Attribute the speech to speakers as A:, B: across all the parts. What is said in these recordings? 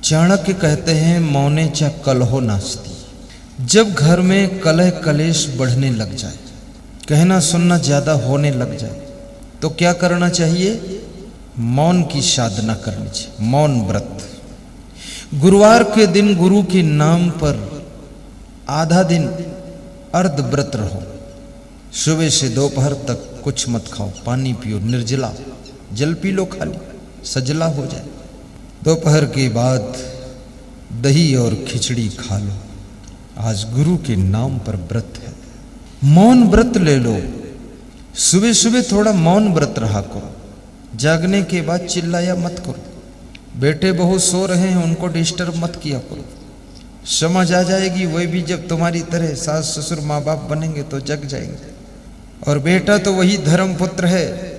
A: चाणक्य कहते हैं मौने च कलहो नास्ती। जब घर में कलह कलेश बढ़ने लग जाए, कहना सुनना ज्यादा होने लग जाए, तो क्या करना चाहिए? मौन की साधना करनी चाहिए, मौन व्रत। गुरुवार के दिन गुरु के नाम पर आधा दिन अर्ध व्रत रहो। सुबह से दोपहर तक कुछ मत खाओ, पानी पियो, निर्जला, जल पी लो, खाली सजला हो जाए। दोपहर के बाद दही और खिचड़ी खा लो। आज गुरु के नाम पर व्रत है, मौन व्रत ले लो। सुबह सुबह थोड़ा मौन व्रत रहा करो। जागने के बाद चिल्लाया मत करो। बेटे बहू सो रहे हैं, उनको डिस्टर्ब मत किया करो। समझ आ जाएगी, वही भी जब तुम्हारी तरह सास ससुर माँ बाप बनेंगे तो जग जाएंगे। और बेटा तो वही धर्म पुत्र है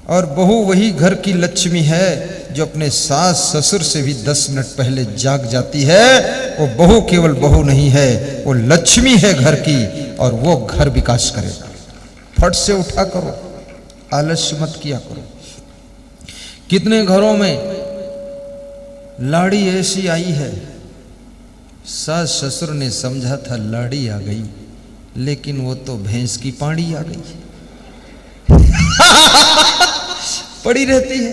A: और बहू वही घर की लक्ष्मी है जो अपने सास ससुर से भी 10 मिनट पहले जाग जाती है। वो बहू केवल बहू नहीं है, वो लक्ष्मी है घर की, और वो घर विकास करेगा। फट से उठा करो, आलस्य मत किया करो। कितने घरों में लाड़ी ऐसी आई है, सास ससुर ने समझा था लाड़ी आ गई, लेकिन वो तो भैंस की पाड़ी आ गई। पड़ी रहती है,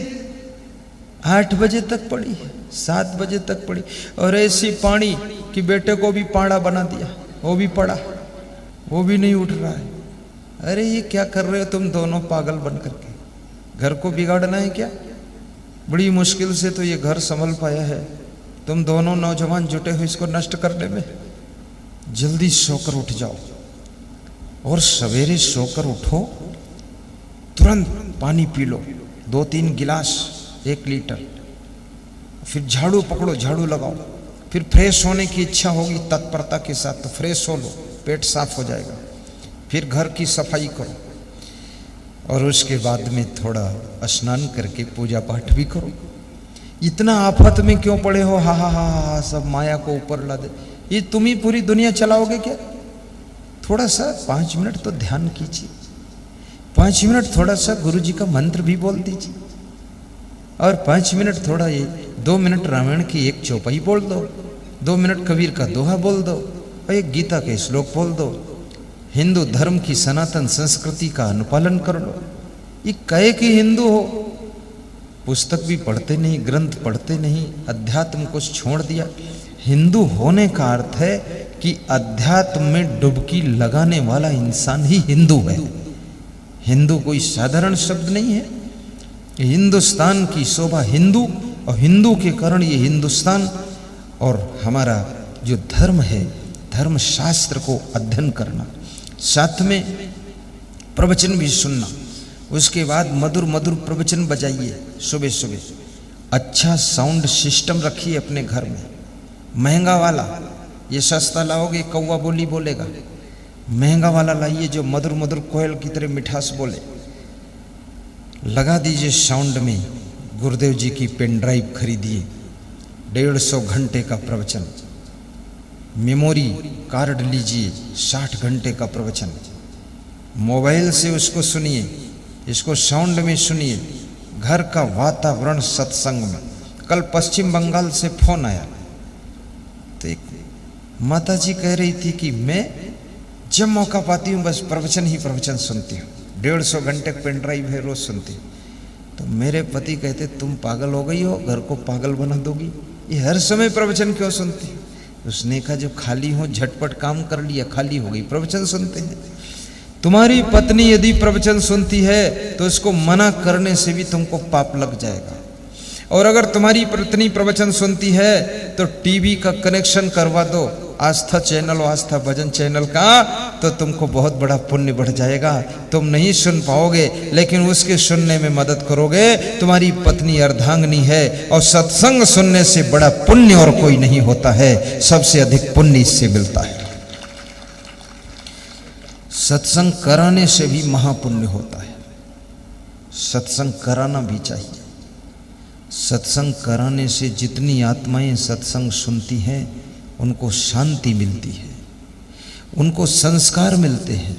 A: 8 बजे तक पड़ी है, 7 बजे तक पड़ी, और ऐसी पानी कि बेटे को भी पाड़ा बना दिया, वो भी पड़ा, वो भी नहीं उठ रहा है। अरे ये क्या कर रहे हो तुम दोनों पागल बन करके? घर को बिगाड़ना है क्या? बड़ी मुश्किल से तो ये घर संभल पाया है, तुम दोनों नौजवान जुटे हो इसको नष्ट करने में। जल्दी सोकर उठ जाओ, और सवेरे सोकर उठो, तुरंत पानी पी लो, 2-3 गिलास, 1 लीटर। फिर झाड़ू पकड़ो, झाड़ू लगाओ। फिर फ्रेश होने की इच्छा होगी तत्परता के साथ तो फ्रेश हो लो, पेट साफ हो जाएगा। फिर घर की सफाई करो, और उसके बाद में थोड़ा स्नान करके पूजा पाठ भी करो। इतना आफत में क्यों पड़े हो? हा हा हा हा, सब माया को ऊपर ला दे। ये तुम ही पूरी दुनिया चलाओगे क्या? थोड़ा सा 5 मिनट तो ध्यान कीजिए, 5 मिनट थोड़ा सा गुरु जी का मंत्र भी बोल दीजिए, और 5 मिनट थोड़ा ये 2 मिनट रामायण की एक चौपाई बोल दो, 2 मिनट कबीर का दोहा बोल दो, और एक गीता के श्लोक बोल दो। हिंदू धर्म की सनातन संस्कृति का अनुपालन कर लो। ये कहे कि हिंदू हो, पुस्तक भी पढ़ते नहीं, ग्रंथ पढ़ते नहीं, अध्यात्म को छोड़ दिया। हिंदू होने का अर्थ है कि अध्यात्म में डुबकी लगाने वाला इंसान ही हिंदू है। हिंदू कोई साधारण शब्द नहीं है। हिंदुस्तान की शोभा हिंदू, और हिंदू के कारण ये हिंदुस्तान और हमारा जो धर्म है, धर्म शास्त्र को अध्ययन करना, साथ में प्रवचन भी सुनना। उसके बाद मधुर मधुर प्रवचन बजाइए सुबह सुबह। अच्छा साउंड सिस्टम रखिए अपने घर में, महंगा वाला। ये सस्ता लाओगे कौवा बोली बोलेगा, महंगा वाला लाइए जो मधुर मधुर कोयल की तरह मिठास बोले। लगा दीजिए साउंड में। गुरुदेव जी की पेन ड्राइव खरीदिए, 150 घंटे का प्रवचन। मेमोरी कार्ड लीजिए, 60 घंटे का प्रवचन। मोबाइल से उसको सुनिए, इसको साउंड में सुनिए। घर का वातावरण सत्संग में। कल पश्चिम बंगाल से फोन आया, तो एक माता जी कह रही थी कि मैं जब मौका पाती हूँ बस प्रवचन ही प्रवचन सुनती हूँ, 150 घंटे पेन ड्राइव है, रोज सुनती हूँ। तो मेरे पति कहते तुम पागल हो गई हो, घर को पागल बना दोगी, ये हर समय प्रवचन क्यों सुनती? उसने कहा जब खाली हो झटपट काम कर लिया, खाली हो गई, प्रवचन सुनते हैं। तुम्हारी पत्नी यदि प्रवचन सुनती है तो उसको मना करने से भी तुमको पाप लग जाएगा। और अगर तुम्हारी पत्नी प्रवचन सुनती है तो टीवी का कनेक्शन करवा दो, आस्था चैनल और आस्था भजन चैनल का, तो तुमको बहुत बड़ा पुण्य बढ़ जाएगा। तुम नहीं सुन पाओगे, लेकिन उसके सुनने में मदद करोगे। तुम्हारी पत्नी अर्धांगिनी है, और सत्संग सुनने से बड़ा पुण्य और कोई नहीं होता है। सबसे अधिक पुण्य इससे मिलता है। सत्संग कराने से भी महापुण्य होता है। सत्संग कराना भी चाहिए। सत्संग कराने से जितनी आत्माएं सत्संग सुनती हैं उनको शांति मिलती है, उनको संस्कार मिलते हैं,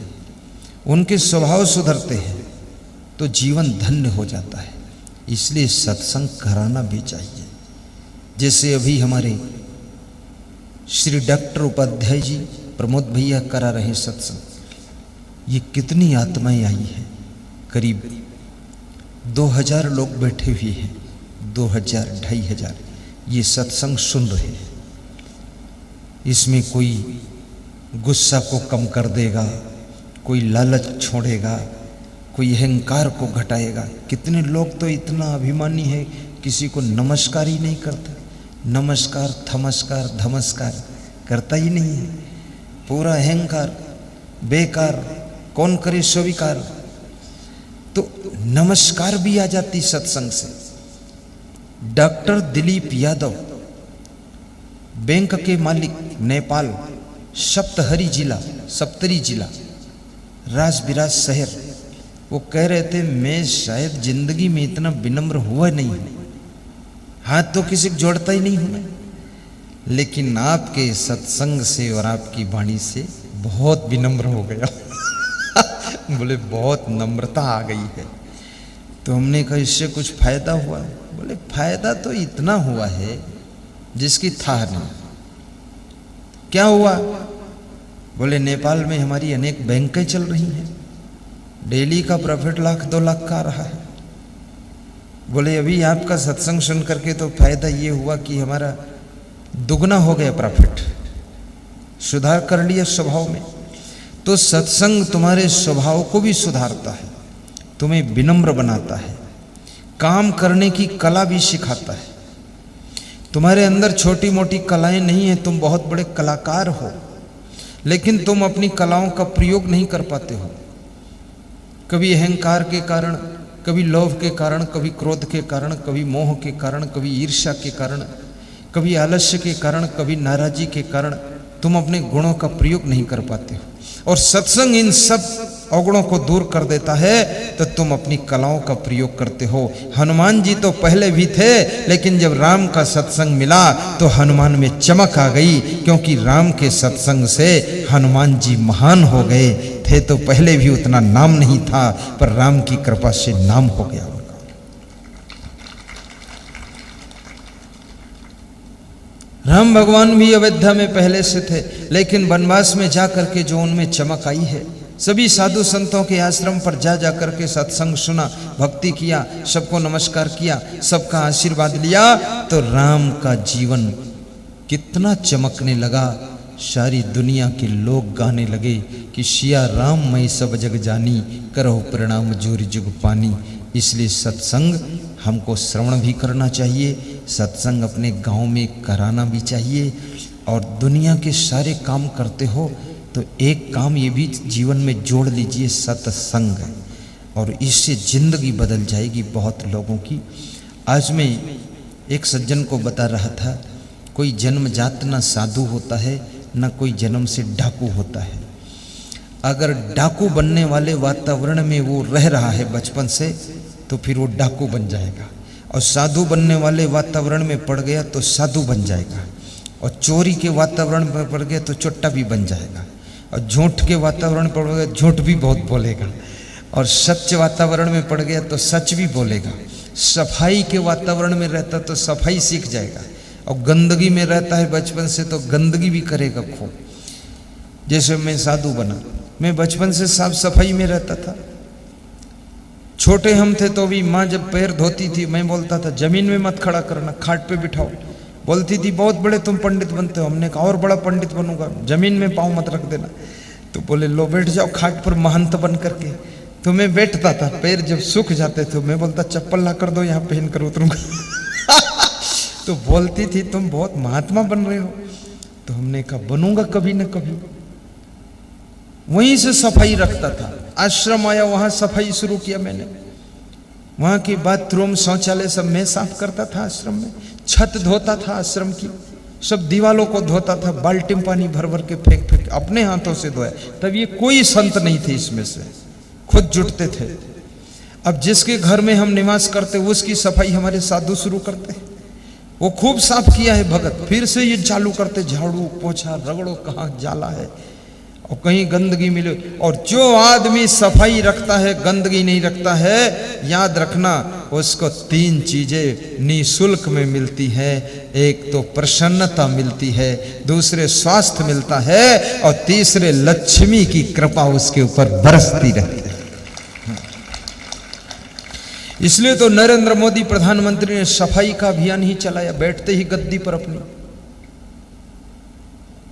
A: उनके स्वभाव सुधरते हैं, तो जीवन धन्य हो जाता है। इसलिए सत्संग कराना भी चाहिए। जैसे अभी हमारे श्री डॉक्टर उपाध्याय जी प्रमोद भैया करा रहे सत्संग, ये कितनी आत्माएं आई है, करीब 2000 लोग बैठे हुए हैं, 2000 2500 ये सत्संग सुन रहे हैं। इसमें कोई गुस्सा को कम कर देगा, कोई लालच छोड़ेगा, कोई अहंकार को घटाएगा। कितने लोग तो इतना अभिमानी है किसी को नमस्कार ही नहीं करता, नमस्कार थमस्कार धमस्कार करता ही नहीं है, पूरा अहंकार बेकार, कौन करे स्वीकार। तो नमस्कार भी आ जाती सत्संग से। डॉक्टर दिलीप यादव, बैंक के मालिक, नेपाल, सप्तरी जिला राजबिराज शहर, वो कह रहे थे मैं शायद जिंदगी में इतना विनम्र हुआ नहीं हूं, हाथ तो किसी को जोड़ता ही नहीं हूं मैं, लेकिन आपके सत्संग से और आपकी वाणी से बहुत विनम्र हो गया। बोले बहुत नम्रता आ गई है। तो हमने कहा इससे कुछ फायदा हुआ? बोले फायदा तो इतना हुआ है जिसकी था नहीं। क्या हुआ? बोले नेपाल में हमारी अनेक बैंकें चल रही हैं, डेली का प्रॉफिट 1,00,000 2 लाख का आ रहा है। बोले अभी आपका सत्संग सुन करके तो फायदा ये हुआ कि हमारा दुगना हो गया प्रॉफिट, सुधार कर लिया स्वभाव में। तो सत्संग तुम्हारे स्वभाव को भी सुधारता है, तुम्हें विनम्र बनाता है, काम करने की कला भी सिखाता है। तुम्हारे अंदर छोटी मोटी कलाएं नहीं है, तुम बहुत बड़े कलाकार हो, लेकिन तुम अपनी कलाओं का प्रयोग नहीं कर पाते हो। कभी अहंकार के कारण, कभी लोभ के कारण, कभी क्रोध के कारण, कभी मोह के कारण, कभी ईर्ष्या के कारण, कभी आलस्य के कारण, कभी नाराजी के कारण तुम अपने गुणों का प्रयोग नहीं कर पाते हो। और सत्संग इन सब अवगुणों को दूर कर देता है, तो तुम अपनी कलाओं का प्रयोग करते हो। हनुमान जी तो पहले भी थे, लेकिन जब राम का सत्संग मिला तो हनुमान में चमक आ गई, क्योंकि राम के सत्संग से हनुमान जी महान हो गए। थे तो पहले भी उतना नाम नहीं था, पर राम की कृपा से नाम हो गया उनका। राम भगवान भी अयोध्या में पहले से थे, लेकिन वनवास में जा करके जो उनमें चमक आई है, सभी साधु संतों के आश्रम पर जा जा करके सत्संग सुना, भक्ति किया, सबको नमस्कार किया, सबका आशीर्वाद लिया, तो राम का जीवन कितना चमकने लगा। सारी दुनिया के लोग गाने लगे कि सिया राम मैं सब जग जानी, करो प्रणाम जोरी जुग पानी। इसलिए सत्संग हमको श्रवण भी करना चाहिए, सत्संग अपने गांव में कराना भी चाहिए। और दुनिया के सारे काम करते हो तो एक काम ये भी जीवन में जोड़ लीजिए, सत्संग, और इससे जिंदगी बदल जाएगी बहुत लोगों की। आज मैं एक सज्जन को बता रहा था, कोई जन्मजात ना साधु होता है, ना कोई जन्म से डाकू होता है। अगर डाकू बनने वाले वातावरण में वो रह रहा है बचपन से, तो फिर वो डाकू बन जाएगा, और साधु बनने वाले वातावरण में पड़ गया तो साधु बन जाएगा, और चोरी के वातावरण में पड़ गया तो चोट्टा भी बन जाएगा, और झूठ के वातावरण में पड़ गया झूठ भी बहुत बोलेगा, और सच्चे वातावरण में पड़ गया तो सच भी बोलेगा। सफाई के वातावरण में रहता तो सफाई सीख जाएगा, और गंदगी में रहता है बचपन से तो गंदगी भी करेगा खूब। जैसे मैं साधु बना, मैं बचपन से साफ सफाई में रहता था। छोटे हम थे तो भी माँ जब पैर धोती थी, मैं बोलता था जमीन में मत खड़ा करना, खाट पे बिठाओ। बोलती थी बहुत बड़े तुम पंडित बनते हो। हमने कहा और बड़ा पंडित बनूंगा, जमीन में पाँव मत रख देना। तो बोले लो बैठ जाओ खाट पर महंत बन करके। तो मैं बैठता था, पैर जब सूख जाते थे मैं बोलता चप्पल ला कर दो, यहाँ पहन कर उतरूंगा। तो बोलती थी तुम बहुत महात्मा बन रहे हो। तो हमने कहा बनूंगा कभी न कभी। वहीं से सफाई रखता था। आश्रम आया, वहां सफाई शुरू किया मैंने। वहां के बाथरूम शौचालय सब मैं साफ करता था आश्रम में। छत धोता था आश्रम की, सब दीवालों को धोता था, बाल्टी में पानी भर भर के फेंक फेंक अपने हाथों से धोया। तब ये कोई संत नहीं थे इसमें से, खुद जुटते थे। अब जिसके घर में हम निवास करते उसकी सफाई हमारे साधु शुरू करते। वो खूब साफ किया है भगत, फिर से ये चालू करते झाड़ू पोछा रगड़ो, कहाँ जाला है। और कहीं गंदगी मिले। और जो आदमी सफाई रखता है, गंदगी नहीं रखता है, याद रखना उसको 3 चीजें निःशुल्क में मिलती है। एक तो प्रसन्नता मिलती है, दूसरे स्वास्थ्य मिलता है, और तीसरे लक्ष्मी की कृपा उसके ऊपर बरसती रहती है। इसलिए तो नरेंद्र मोदी प्रधानमंत्री ने सफाई का अभियान ही चलाया, बैठते ही गद्दी पर अपनी।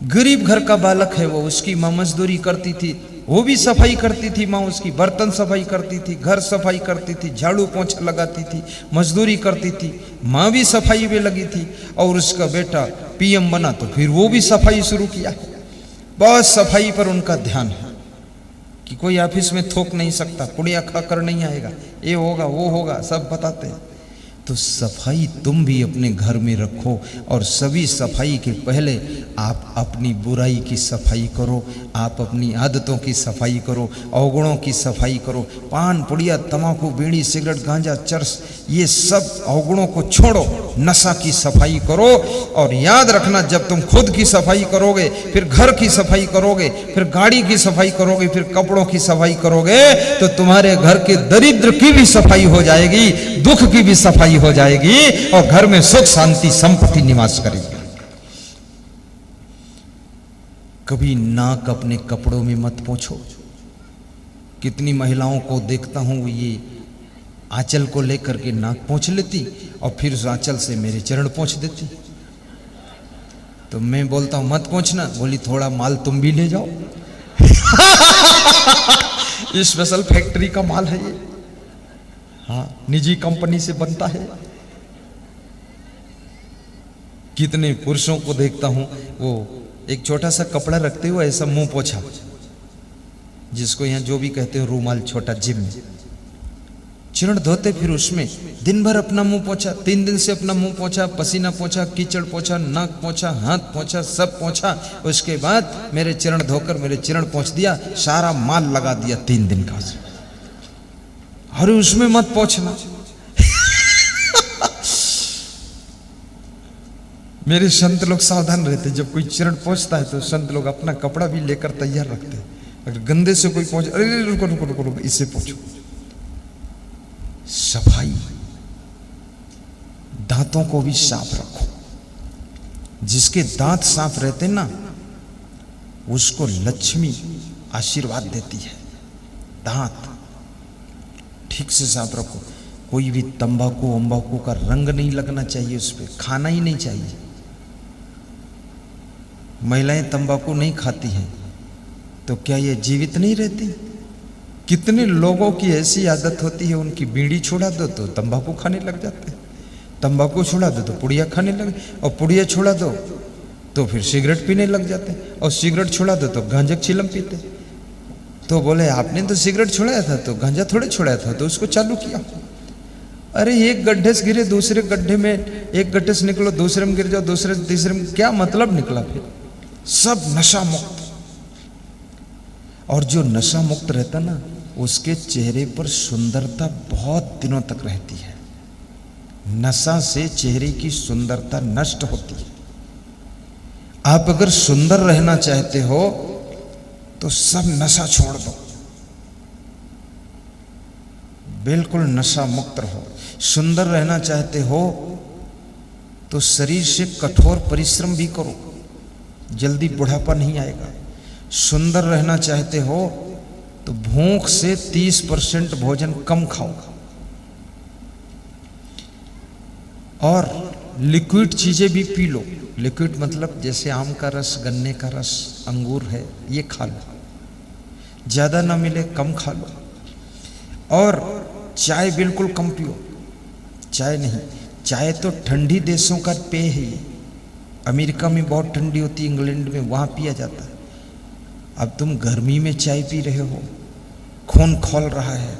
A: गरीब घर का बालक है वो, उसकी मां मजदूरी करती थी, वो भी सफाई करती थी, मां उसकी बर्तन सफाई करती थी, घर सफाई करती थी, झाड़ू पोंछा लगाती थी, मजदूरी करती थी, मां भी सफाई में लगी थी। और उसका बेटा पीएम बना तो फिर वो भी सफाई शुरू किया। बहुत सफाई पर उनका ध्यान है कि कोई ऑफिस में थोक नहीं सकता, पुड़िया खाकर नहीं आएगा, ये होगा वो होगा, सब बताते हैं। तो सफाई तुम भी अपने घर में रखो, और सभी सफाई के पहले आप अपनी बुराई की सफाई करो, आप अपनी आदतों की सफाई करो, अवगुणों की सफाई करो। पान, पुड़िया, तंबाकू, बीड़ी, सिगरेट, गांजा, चरस, ये सब अवगुणों को छोड़ो, नशा की सफाई करो। और याद रखना, जब तुम खुद की सफाई करोगे, फिर घर की सफाई करोगे, फिर गाड़ी की सफाई करोगे, फिर कपड़ों की सफाई करोगे, तो तुम्हारे घर के दरिद्र की भी सफाई हो जाएगी, दुख की भी सफाई हो जाएगी, और घर में सुख शांति संपत्ति निवास करेगी। कभी नाक अपने कपड़ों में मत पोंछो। कितनी महिलाओं को देखता हूं, ये आंचल को लेकर के नाक पोंछ लेती और फिर उस आंचल से मेरे चरण पोंछ देती। तो मैं बोलता हूं मत पोंछना, बोली थोड़ा माल तुम भी ले जाओ। स्पेशल फैक्ट्री का माल है ये, हाँ, निजी कंपनी से बनता है। कितने पुरुषों को देखता हूं, वो एक छोटा सा कपड़ा रखते हुए ऐसा मुंह पोछा, जिसको यहां जो भी कहते हैं रूमाल, छोटा जिम में चरण धोते, फिर उसमें दिन भर अपना मुंह पोछा, 3 दिन से अपना मुंह पोछा, पसीना पोछा, कीचड़ पोछा, नाक पोछा, हाथ पोछा, सब पोछा। उसके बाद मेरे चरण धोकर मेरे चरण पोंछ दिया, सारा माल लगा दिया 3 दिन का। अरे उसमें मत पोछना। मेरे संत लोग सावधान रहते, जब कोई चरण पोंछता है तो संत लोग अपना कपड़ा भी लेकर तैयार रखते। अगर गंदे से कोई पोंछ, अरे रुको रुको रुको रुको, इससे पोंछो। सफाई, दांतों को भी साफ रखो। जिसके दांत साफ रहते ना, उसको लक्ष्मी आशीर्वाद देती है। दांत ठीक से साफ रखो। कोई भी तंबाकू वंबाकू का रंग नहीं लगना चाहिए उस पर, खाना ही नहीं चाहिए। महिलाएं तंबाकू नहीं खाती हैं तो क्या ये जीवित नहीं रहती? कितने लोगों की ऐसी आदत होती है, उनकी बीड़ी छोड़ा दो तो तंबाकू खाने लग जाते हैं, तंबाकू छोड़ा दो तो पुड़िया खाने लगे, और पुड़िया छोड़ा दो तो फिर सिगरेट पीने लग जाते हैं, और सिगरेट छोड़ा दो तो गांजा चिलम पीते। तो बोले आपने तो सिगरेट छोड़ाया था तो गांजा थोड़े छोड़ाया था, तो उसको चालू किया। अरे एक गड्ढे से गिरे दूसरे गड्ढे में, एक गड्ढे से निकलो दूसरे में गिर जाओ, दूसरे से तीसरे में, क्या मतलब निकला? फिर सब नशा मुक्त। और जो नशा मुक्त रहता ना, उसके चेहरे पर सुंदरता बहुत दिनों तक रहती है। नशा से चेहरे की सुंदरता नष्ट होती है। आप अगर सुंदर रहना चाहते हो तो सब नशा छोड़ दो, बिल्कुल नशा मुक्त रहो। सुंदर रहना चाहते हो तो शरीर से कठोर परिश्रम भी करो, जल्दी बुढ़ापा नहीं आएगा। सुंदर रहना चाहते हो तो भूख से 30% भोजन कम खाओ, और लिक्विड चीजें भी पी लो। लिक्विड मतलब जैसे आम का रस, गन्ने का रस, अंगूर है, ये खा लो। ज्यादा ना मिले कम खा लो। और चाय बिल्कुल कम पियो। चाय नहीं, चाय तो ठंडी देशों का पेय है ये। अमेरिका में बहुत ठंडी होती है, इंग्लैंड में, वहां पिया जाता है। अब तुम गर्मी में चाय पी रहे हो, खून खौल रहा है,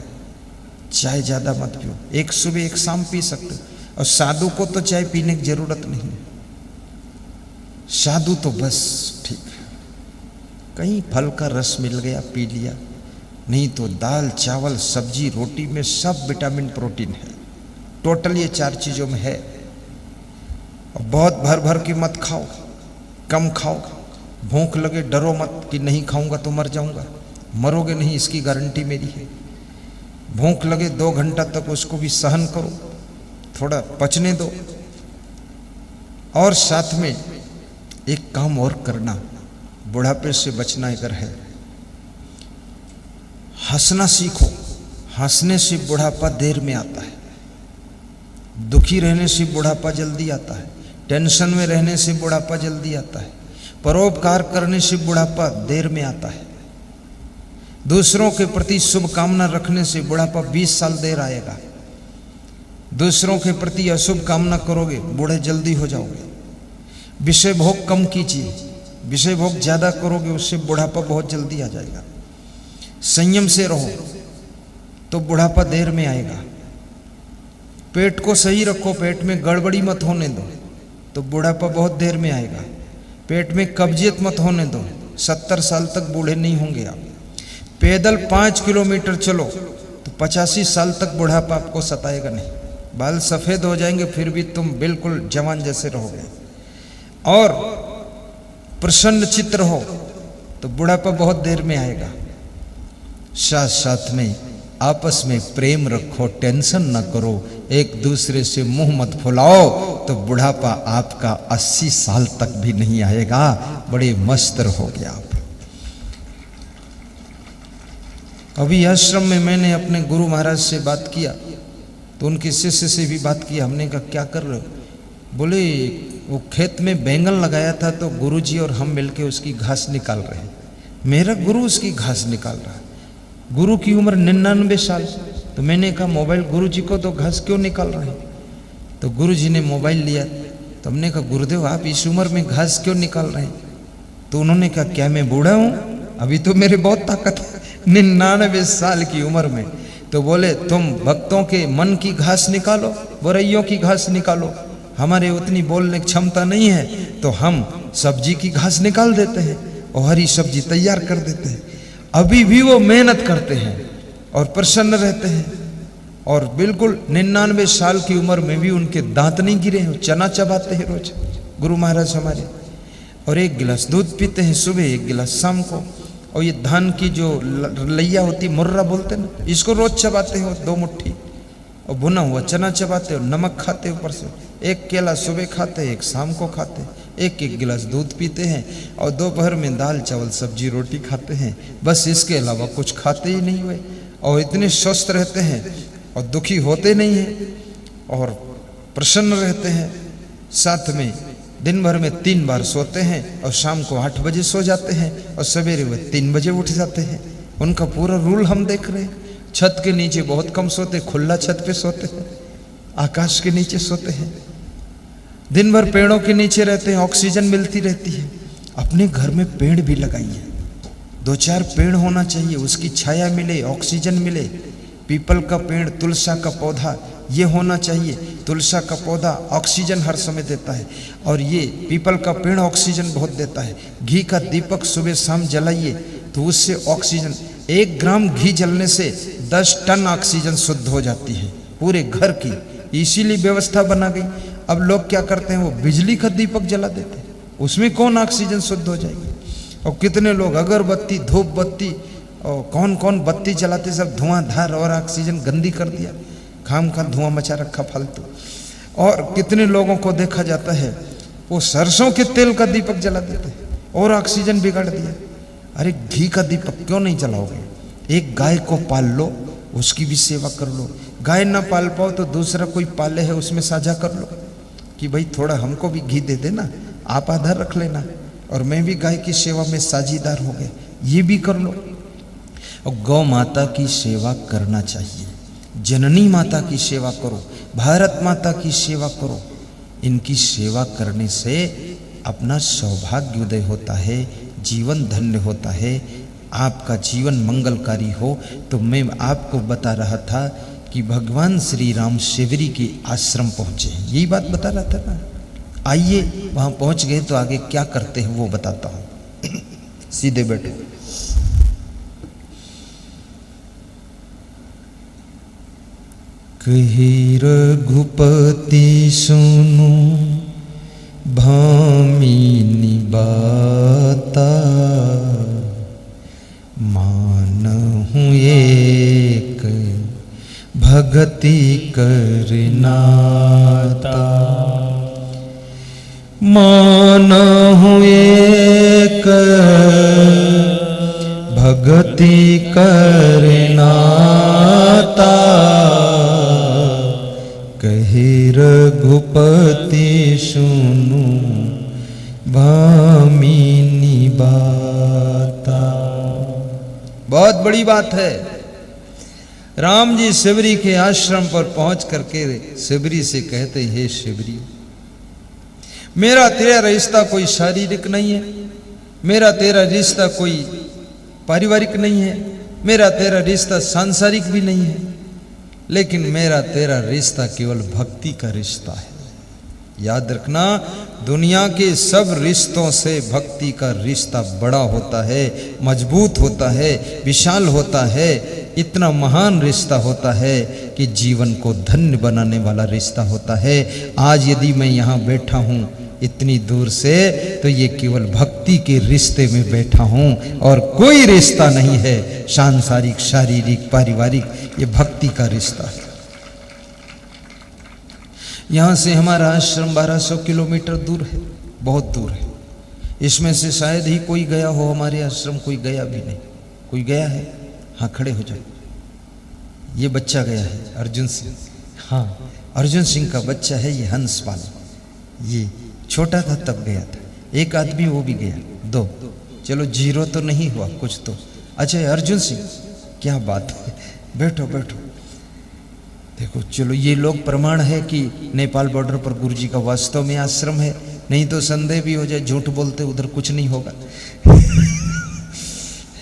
A: चाय ज्यादा मत पियो। एक सुबह एक शाम पी सकते हो। और साधु को तो चाय पीने की जरूरत नहीं, साधु तो बस ठीक है, कहीं फल का रस मिल गया पी लिया, नहीं तो दाल चावल सब्जी रोटी में सब विटामिन प्रोटीन है, टोटल ये 4 चीजों में है। और बहुत भर भर के मत खाओ, कम खाओ। भूख लगे डरो मत कि नहीं खाऊंगा तो मर जाऊंगा, मरोगे नहीं इसकी गारंटी मेरी है। भूख लगे 2 घंटा तक उसको भी सहन करो, थोड़ा पचने दो। और साथ में एक काम और करना, बुढ़ापे से बचना अगर है, हंसना सीखो। हंसने से बुढ़ापा देर में आता है, दुखी रहने से बुढ़ापा जल्दी आता है, टेंशन में रहने से बुढ़ापा जल्दी आता है, परोपकार करने से बुढ़ापा देर में आता है, दूसरों के प्रति शुभ कामना रखने से बुढ़ापा 20 साल देर आएगा। दूसरों के प्रति अशुभ कामना करोगे बूढ़े जल्दी हो जाओगे। विषय भोग कम कीजिए, विषय भोग ज्यादा करोगे उससे बुढ़ापा बहुत जल्दी आ जाएगा। संयम से रहो तो बुढ़ापा देर में आएगा। पेट को सही रखो, पेट में गड़बड़ी मत होने दो तो बुढ़ापा बहुत देर में आएगा। पेट में कब्जियत मत होने दो, 70 साल तक बूढ़े नहीं होंगे आप। पैदल 5 किलोमीटर चलो तो 85 साल तक बुढ़ापा आपको सताएगा नहीं। बाल सफेद हो जाएंगे फिर भी तुम बिल्कुल जवान जैसे रहोगे। और प्रसन्न चित्त रहो तो बुढ़ापा बहुत देर में आएगा। साथ साथ में आपस में प्रेम रखो, टेंशन न करो, एक दूसरे से मुंह मत फुलाओ तो बुढ़ापा आपका 80 साल तक भी नहीं आएगा। बड़े मस्त रहोगे आप। अभी आश्रम में मैंने अपने गुरु महाराज से बात किया तो उनके शिष्य से भी बात किया। हमने कहा क्या कर रहे हो? बोले वो खेत में बैंगन लगाया था तो गुरुजी और हम मिलके उसकी घास निकाल रहे हैं। मेरा गुरु उसकी घास निकाल रहा है। गुरु की उम्र 99 साल। तो मैंने कहा मोबाइल गुरुजी को तो घास क्यों निकाल रहे हैं? तो गुरुजी ने मोबाइल लिया तो हमने कहा गुरुदेव आप इस उम्र में घास क्यों निकाल रहे हैं? तो उन्होंने कहा क्या मैं बूढ़ा हूं? अभी तो मेरे बहुत ताकत है 99 साल की उम्र में। तो बोले तुम भक्तों के मन की घास निकालो, बुराइयों की घास निकालो। हमारे उतनी बोलने की क्षमता नहीं है तो हम सब्जी की घास निकाल देते हैं और हरी सब्जी तैयार कर देते हैं। अभी भी वो मेहनत करते हैं और प्रसन्न रहते हैं और बिल्कुल 99 साल की उम्र में भी उनके दांत नहीं गिरे हैं। चना चबाते हैं रोज गुरु महाराज हमारे, और 1 गिलास दूध पीते हैं सुबह, 1 गिलास शाम को। और ये धान की जो लैया होती मुर्रा बोलते ना, इसको रोज चबाते हो 2 मुट्ठी, और भुना हुआ चना चबाते हो, नमक खाते ऊपर से, 1 केला सुबह खाते, 1 शाम को खाते, 1 गिलास दूध पीते हैं और दोपहर में दाल चावल सब्जी रोटी खाते हैं। बस इसके अलावा कुछ खाते ही नहीं हुए और इतने स्वस्थ रहते हैं और दुखी होते नहीं हैं और प्रसन्न रहते हैं। साथ में दिन भर में 3 बार सोते हैं और शाम को 8 बजे सो जाते हैं और सवेरे वे 3 बजे उठ जाते हैं। उनका पूरा रूल हम देख रहे हैं। छत के नीचे बहुत कम सोते, खुला छत पे सोते हैं, आकाश के नीचे सोते हैं। दिन भर पेड़ों के नीचे रहते हैं, ऑक्सीजन मिलती रहती है। अपने घर में पेड़ भी लगाइए, 2-4 पेड़ होना चाहिए, उसकी छाया मिले, ऑक्सीजन मिले। पीपल का पेड़, तुलसा का पौधा ये होना चाहिए। तुलसा का पौधा ऑक्सीजन हर समय देता है और ये पीपल का पेड़ ऑक्सीजन बहुत देता है। घी का दीपक सुबह शाम जलाइए तो उससे ऑक्सीजन, 1 ग्राम घी जलने से 10 टन ऑक्सीजन शुद्ध हो जाती है पूरे घर की। इसीलिए व्यवस्था बना गई। अब लोग क्या करते हैं, वो बिजली का दीपक जला देते हैं, उसमें कौन ऑक्सीजन शुद्ध हो जाएगी। और कितने लोग अगरबत्ती, धूप बत्ती और कौन कौन बत्ती जलाते, सब धुआंधार और ऑक्सीजन गंदी कर दिया, खाम खा धुआं मचा रखा फालतू। और कितने लोगों को देखा जाता है वो सरसों के तेल का दीपक जला देते हैं और ऑक्सीजन बिगाड़ दिया। अरे घी का दीपक क्यों नहीं जलाओगे? एक गाय को पाल लो, उसकी भी सेवा कर लो। गाय ना पाल पाओ तो दूसरा कोई पाले है उसमें साझा कर लो कि भाई थोड़ा हमको भी घी दे देना, आप आधा रख लेना और मैं भी गाय की सेवा में साझीदार हो गए, ये भी कर लो। और गौ माता की सेवा करना चाहिए, जननी माता की सेवा करो, भारत माता की सेवा करो। इनकी सेवा करने से अपना सौभाग्य उदय होता है, जीवन धन्य होता है, आपका जीवन मंगलकारी हो। तो मैं आपको बता रहा था कि भगवान श्री राम शिवरी के आश्रम पहुँचे, यही बात बता रहा था ना। आइए वहाँ पहुँच गए तो आगे क्या करते हैं वो बताता हूँ। सीधे बैठो। कही रघुपति सुनो भामिनी बाता, भगति करनाता। मानहु एक भगति करनाता, कहे रघुपति सुनु भामिनी बाता। बहुत बड़ी बात है। राम जी शिवरी के आश्रम पर पहुंच करके शिवरी से कहते, हे शिवरी, मेरा तेरा रिश्ता कोई शारीरिक नहीं है, मेरा तेरा रिश्ता कोई पारिवारिक नहीं है, मेरा तेरा रिश्ता सांसारिक भी नहीं है, लेकिन मेरा तेरा रिश्ता केवल भक्ति का रिश्ता है। याद रखना, दुनिया के सब रिश्तों से भक्ति का रिश्ता बड़ा होता है, मजबूत होता है, विशाल होता है, इतना महान रिश्ता होता है कि जीवन को धन्य बनाने वाला रिश्ता होता है। आज यदि मैं यहाँ बैठा हूँ इतनी दूर से, तो ये केवल भक्ति के रिश्ते में बैठा हूँ और कोई रिश्ता नहीं है सांसारिक, शारीरिक, पारिवारिक, ये भक्ति का रिश्ता है। यहाँ से हमारा आश्रम 1200 किलोमीटर दूर है, बहुत दूर है। इसमें से शायद ही कोई गया हो हमारे आश्रम, कोई गया भी नहीं। कोई गया है? हाँ, खड़े हो जाओ। ये बच्चा गया है, अर्जुन सिंह। हाँ, अर्जुन सिंह का बच्चा है ये हंसपाल। ये छोटा था तब गया था। एक आदमी वो भी गया, 2। चलो 0 तो नहीं हुआ, कुछ तो। अच्छा अर्जुन सिंह, क्या बात है, बैठो बैठो। देखो, चलो ये लोग प्रमाण है कि नेपाल बॉर्डर पर गुरु जी का वास्तव में आश्रम है, नहीं तो संदेह भी हो जाए, झूठ बोलते उधर कुछ नहीं होगा।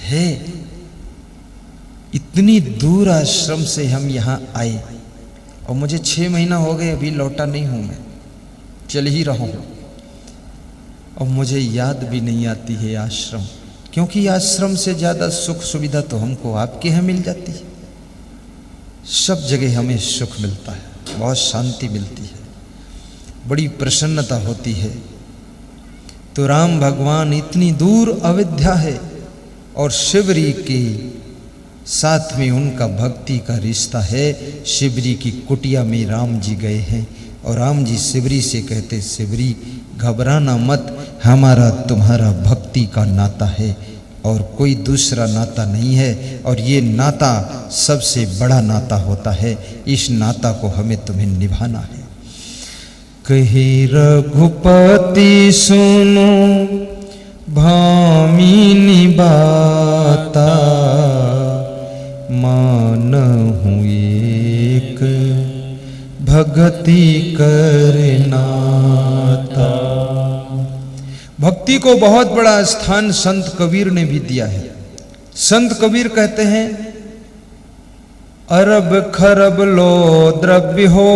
A: है, इतनी दूर आश्रम से हम यहाँ आए और मुझे 6 महीना हो गए, अभी लौटा नहीं हूं मैं, चल ही रहा हूं। और मुझे याद भी नहीं आती है आश्रम, क्योंकि आश्रम से ज्यादा सुख सुविधा तो हमको आपके यहाँ मिल जाती है। सब जगह हमें सुख मिलता है, बहुत शांति मिलती है, बड़ी प्रसन्नता होती है। तो राम भगवान इतनी दूर अयोध्या है और शिवरी के साथ में उनका भक्ति का रिश्ता है। शिवरी की कुटिया में राम जी गए हैं और राम जी शिवरी से कहते, शिवरी घबराना मत, हमारा तुम्हारा भक्ति का नाता है और कोई दूसरा नाता नहीं है, और ये नाता सबसे बड़ा नाता होता है। इस नाता को हमें तुम्हें निभाना है। कहे रघुपति सुनो भामिनी बाता, मानहु एक भक्ति करनाता। भक्ति को बहुत बड़ा स्थान संत कबीर ने भी दिया है। संत कबीर कहते हैं, अरब खरब लो द्रव्य हो,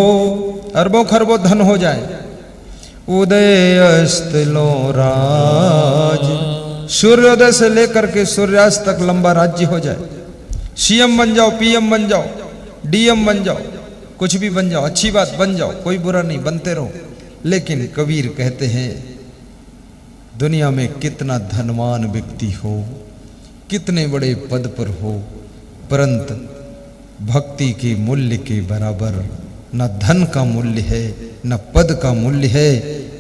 A: अरबों खरबों धन हो जाए, उदय अस्त लो राज, सूर्योदय से लेकर के सूर्यास्त तक लंबा राज्य हो जाए, सीएम बन जाओ, पीएम बन जाओ, डीएम बन जाओ, कुछ भी बन जाओ, अच्छी बात बन जाओ, कोई बुरा नहीं, बनते रहो। लेकिन कबीर कहते हैं, दुनिया में कितना धनवान व्यक्ति हो, कितने बड़े पद पर हो, परंतु भक्ति के मूल्य के बराबर न धन का मूल्य है, न पद का मूल्य है।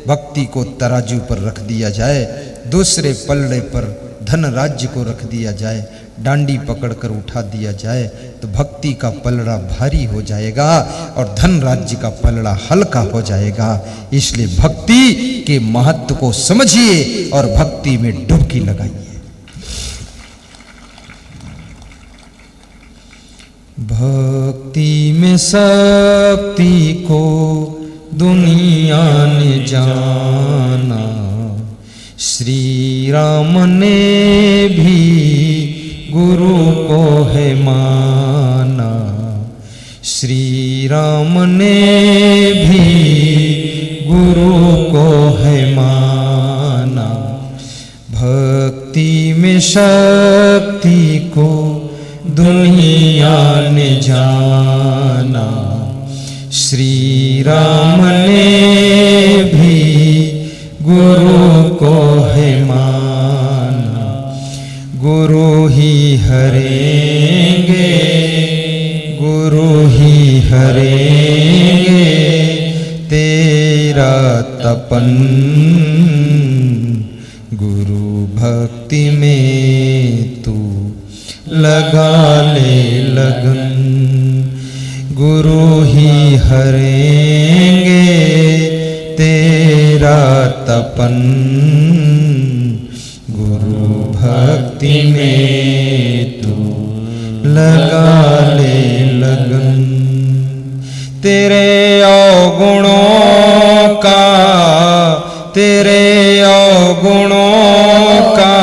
A: भक्ति को तराजू पर रख दिया जाए, दूसरे पलड़े पर धन राज्य को रख दिया जाए, डांडी पकड़कर उठा दिया जाए, तो भक्ति का पलड़ा भारी हो जाएगा और धन राज्य का पलड़ा हल्का हो जाएगा। इसलिए भक्ति के महत्व को समझिए और भक्ति में डुबकी लगाइए। भक्ति में शक्ति को दुनिया ने जाना, श्री राम ने भी गुरु को है माना, श्री राम ने भी गुरु को है माना। भक्ति में शक्ति को दुनिया ने जाना, श्री राम ने भी गुरु को है माना। गुरु ही हरेंगे गुरु ही हरेंगे तेरा तपन, गुरु भक्ति में तू लगा ले लगन। गुरु ही हरेंगे तेरा तपन, गुरु भक्ति में तू लगा ले लगन। तेरे अवगुणों का, तेरे अवगुणों का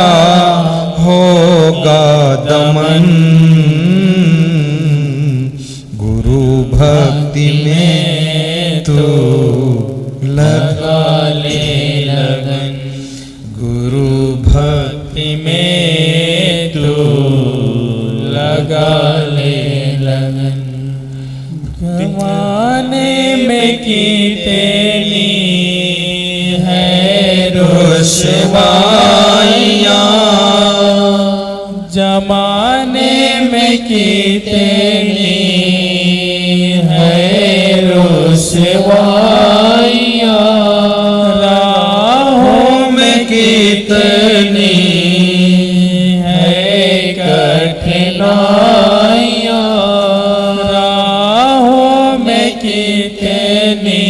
A: होगा दमन, गुरु भक्ति में तू लगा ले लगन। गुरु भक्ति में तू लगा ले लगन।
B: जमाने में की तेरी है रुसवाइयाँ, जमाने में की तेरी है रुसवाइयाँ, राहों में कितनी है कठिनाइयाँ, राहों में कितनी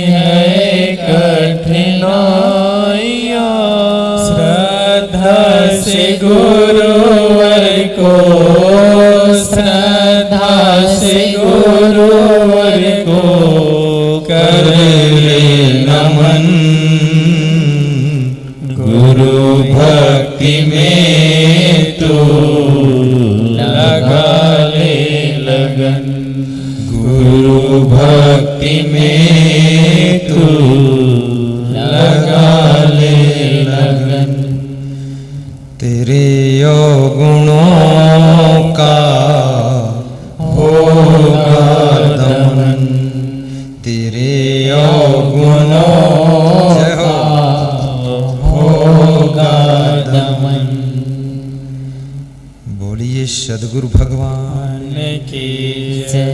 B: है कठिनाइयाँ। श्रद्धा से गुरुवर को, श्रद्धा से गुरुवर को कर ले नमन,
A: गुरु भक्ति में तू लगा ले लगन। गुरु भक्ति में तू लगा ले लगन। तेरे अवगुणों का होगा दमन, तेरे अवगुणों का होगा दमन। बोलिए सद्गुरु भगवान
B: की जय।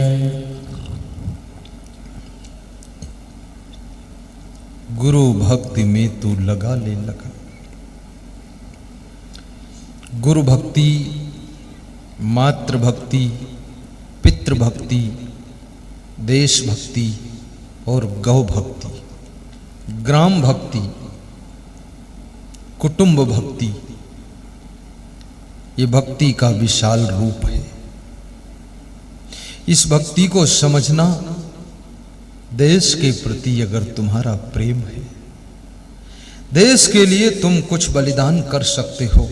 A: गुरु भक्ति में तू लगा ले लगन। गुरु भक्ति, मातृ भक्ति, पितृ भक्ति, देश भक्ति और गौ भक्ति, ग्राम भक्ति, कुटुंब भक्ति, ये भक्ति का विशाल रूप है। इस भक्ति को समझना, देश के प्रति अगर तुम्हारा प्रेम है, देश के लिए तुम कुछ बलिदान कर सकते हो,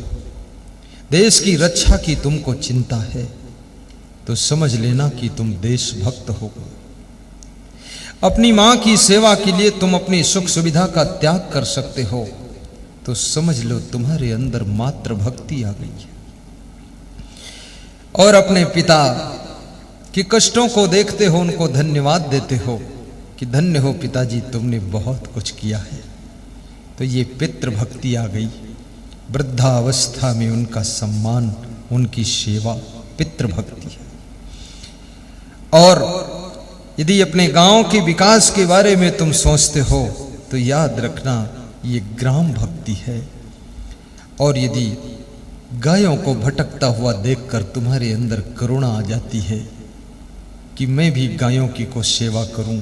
A: देश की रक्षा की तुमको चिंता है, तो समझ लेना कि तुम देशभक्त हो। अपनी मां की सेवा के लिए तुम अपनी सुख सुविधा का त्याग कर सकते हो, तो समझ लो तुम्हारे अंदर मातृभक्ति आ गई है। और अपने पिता के कष्टों को देखते हो, उनको धन्यवाद देते हो कि धन्य हो पिताजी, तुमने बहुत कुछ किया है, तो ये पितृभक्ति आ गई। वृद्धावस्था में उनका सम्मान, उनकी सेवा पितृभक्ति है। और यदि अपने गांव के विकास के बारे में तुम सोचते हो, तो याद रखना ये ग्राम भक्ति है। और यदि गायों को भटकता हुआ देखकर तुम्हारे अंदर करुणा आ जाती है कि मैं भी गायों की को सेवा करूं,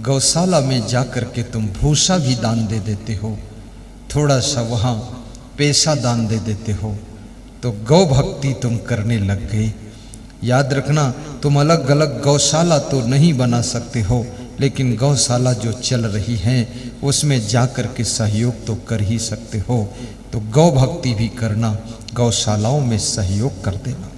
A: गौशाला में जाकर के तुम भूसा भी दान दे देते हो, थोड़ा सा वहाँ पैसा दान दे देते हो, तो गौ भक्ति तुम करने लग गए। याद रखना, तुम अलग अलग गौशाला तो नहीं बना सकते हो, लेकिन गौशाला जो चल रही हैं उसमें जाकर के सहयोग तो कर ही सकते हो। तो गौ भक्ति भी करना, गौशालाओं में सहयोग कर देना।